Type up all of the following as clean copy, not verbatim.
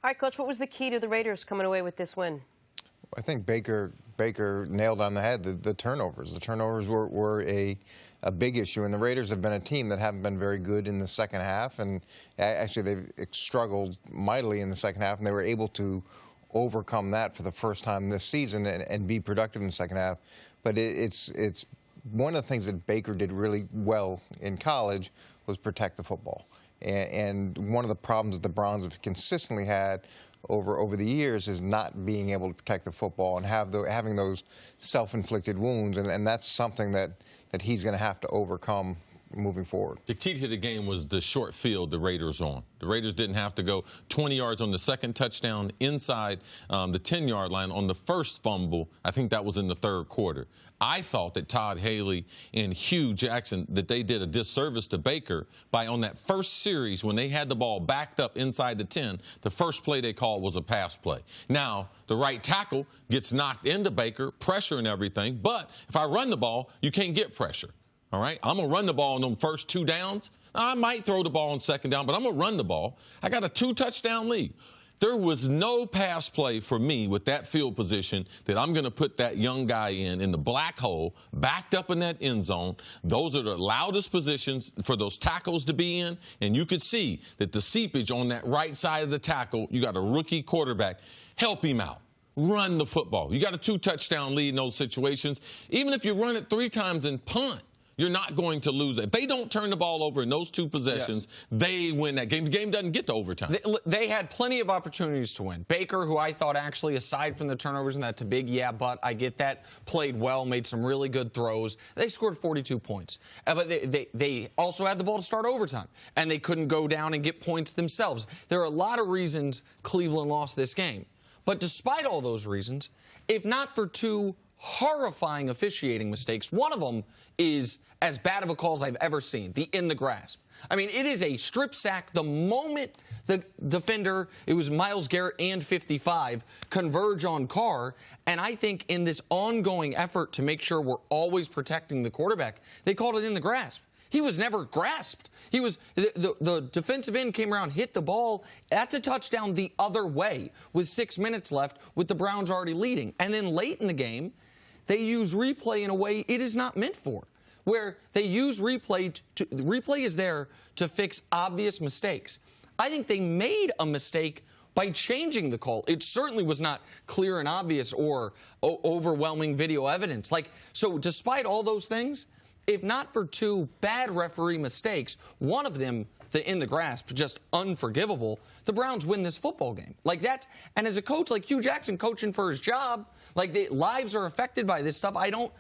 All right, Coach, what was the key to the Raiders coming away with this win? I think Baker nailed on the head the turnovers. The turnovers were a big issue, and the Raiders have been a team that haven't been very good in the second half, and actually they've struggled mightily in the second half, and they were able to overcome that for the first time this season and be productive in the second half. But it's one of the things that Baker did really well in college was protect the football. And one of the problems that the Browns have consistently had over the years is not being able to protect the football and having those self-inflicted wounds, and that's something that he's going to have to overcome moving forward. The key to the game was the short field the Raiders on. The Raiders didn't have to go 20 yards on the second touchdown inside the 10-yard line on the first fumble. I think that was in the third quarter. I thought that Todd Haley and Hugh Jackson, that they did a disservice to Baker by on that first series when they had the ball backed up inside the 10, the first play they called was a pass play. Now, the right tackle gets knocked into Baker, pressure and everything, but if I run the ball, you can't get pressure. All right, I'm going to run the ball on them first 2 downs. I might throw the ball on second down, but I'm going to run the ball. I got a 2-touchdown lead. There was no pass play for me with that field position that I'm going to put that young guy in the black hole, backed up in that end zone. Those are the loudest positions for those tackles to be in, and you could see that the seepage on that right side of the tackle, you got a rookie quarterback. Help him out. Run the football. You got a 2-touchdown lead in those situations. Even if you run it 3 times and punt, you're not going to lose it. If they don't turn the ball over in those 2 possessions, they win that game. The game doesn't get to overtime. They had plenty of opportunities to win. Baker, who I thought actually, aside from the turnovers, and that's a big but I get that, played well, made some really good throws. They scored 42 points. But they also had the ball to start overtime, and they couldn't go down and get points themselves. There are a lot of reasons Cleveland lost this game. But despite all those reasons, if not for 2 horrifying officiating mistakes, one of them is as bad of a call as I've ever seen, the in the grasp. I mean, it is a strip sack. The moment the defender, it was Myles Garrett and 55, converge on Carr, and I think in this ongoing effort to make sure we're always protecting the quarterback, they called it in the grasp. He was never grasped. He was the defensive end came around, hit the ball. That's a touchdown the other way with 6 minutes left with the Browns already leading. And then late in the game, they use replay in a way it is not meant for, where they use replay. Replay is there to fix obvious mistakes. I think they made a mistake by changing the call. It certainly was not clear and obvious or overwhelming video evidence. So despite all those things, if not for 2 bad referee mistakes, one of them, the in the grasp, just unforgivable, the Browns win this football game. And as a coach like Hugh Jackson coaching for his job, the lives are affected by this stuff. I don't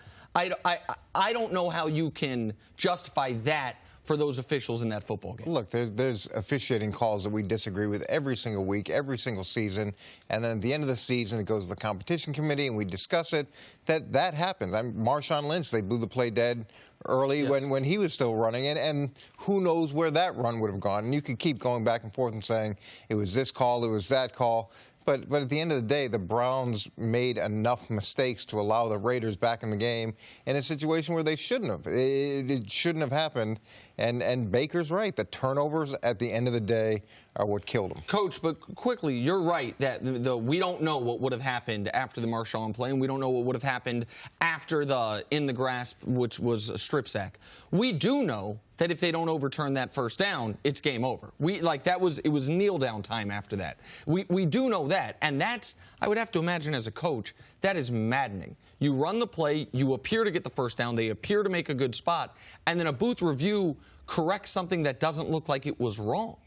know how you can justify that for those officials in that football game. Look, there's officiating calls that we disagree with every single week, every single season, and then at the end of the season, it goes to the competition committee, and we discuss it. That happens. Marshawn Lynch, they blew the play dead early when he was still running, and who knows where that run would have gone. And you could keep going back and forth and saying, it was this call, it was that call. But at the end of the day, the Browns made enough mistakes to allow the Raiders back in the game in a situation where they shouldn't have. It shouldn't have happened. And Baker's right. The turnovers at the end of the day are what killed him. Coach, but quickly, you're right that we don't know what would have happened after the Marshawn play, and we don't know what would have happened after the in the grasp, which was a strip sack. We do know that if they don't overturn that first down, it's game over. It was kneel down time after that. We do know that, and that's, I would have to imagine as a coach, that is maddening. You run the play, you appear to get the first down, they appear to make a good spot, and then a booth review corrects something that doesn't look like it was wrong.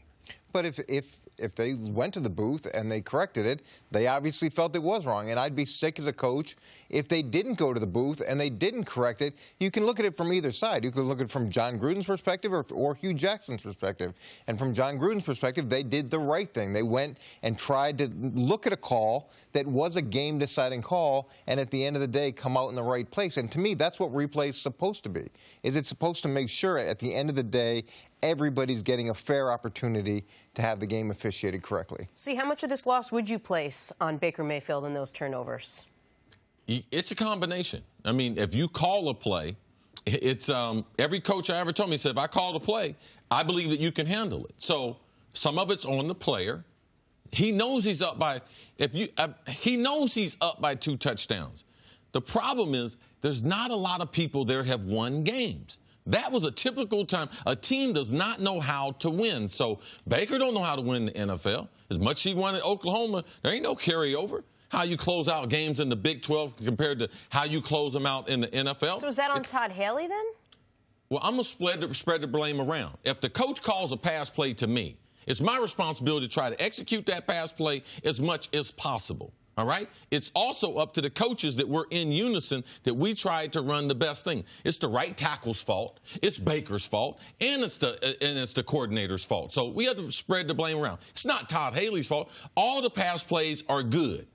But if they went to the booth and they corrected it, they obviously felt it was wrong. And I'd be sick as a coach if they didn't go to the booth and they didn't correct it. You can look at it from either side. You could look at it from John Gruden's perspective or Hugh Jackson's perspective. And from John Gruden's perspective, they did the right thing. They went and tried to look at a call that was a game-deciding call and at the end of the day come out in the right place. And to me, that's what replay is supposed to be. Is it supposed to make sure at the end of the day everybody's getting a fair opportunity to have the game officiated correctly. See, how much of this loss would you place on Baker Mayfield and those turnovers? It's a combination. I mean, if you call a play, it's every coach I ever told me said, if I call a play, I believe that you can handle it. So some of it's on the player. He knows he's up by he knows he's up by 2 touchdowns. The problem is there's not a lot of people there have won games. That was a typical time. A team does not know how to win. So Baker don't know how to win the NFL. As much as he won at Oklahoma, there ain't no carryover. How you close out games in the Big 12 compared to how you close them out in the NFL. So is that on Todd Haley then? Well, I'm going to spread the blame around. If the coach calls a pass play to me, it's my responsibility to try to execute that pass play as much as possible. All right? It's also up to the coaches that we're in unison that we tried to run the best thing. It's the right tackle's fault. It's Baker's fault. And it's the coordinator's fault. So we have to spread the blame around. It's not Todd Haley's fault. All the pass plays are good.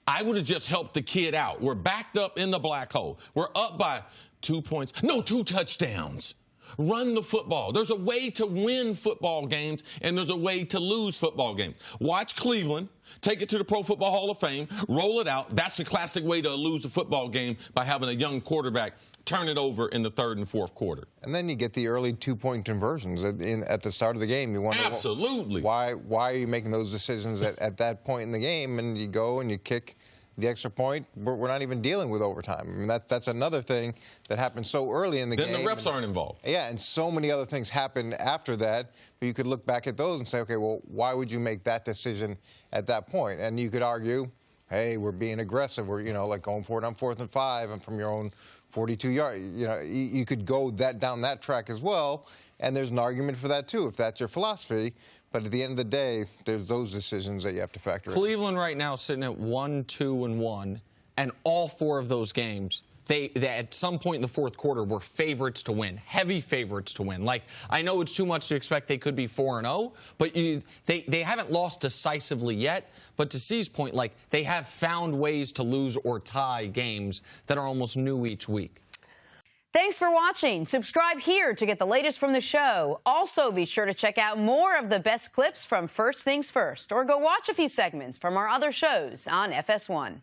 I would have just helped the kid out. We're backed up in the black hole. We're up by 2 points. No, 2 touchdowns. Run the football. There's a way to win football games, and there's a way to lose football games. Watch Cleveland, take it to the Pro Football Hall of Fame, roll it out. That's the classic way to lose a football game, by having a young quarterback turn it over in the 3rd and 4th quarter. And then you get the early 2-point conversions at the start of the game. You wonder, absolutely, why are you making those decisions at that point in the game? And you go and you kick the extra point. We're not even dealing with overtime. I mean, that's another thing that happened so early in the game. Then the refs aren't involved. Yeah, and so many other things happened after that. But you could look back at those and say, okay, well, why would you make that decision at that point? And you could argue, hey, we're being aggressive. We're, like going for it on 4th and 5 and from your own 42-yard. You could go down that track as well. And there's an argument for that, too, if that's your philosophy. But at the end of the day, there's those decisions that you have to factor in. Cleveland right now sitting at 1-2-1, and all 4 of those games, they at some point in the 4th quarter were favorites to win, heavy favorites to win. Like, I know it's too much to expect they could be 4-0, but they haven't lost decisively yet. But to C's point, like, they have found ways to lose or tie games that are almost new each week. Thanks for watching. Subscribe here to get the latest from the show. Also, be sure to check out more of the best clips from First Things First, or go watch a few segments from our other shows on FS1.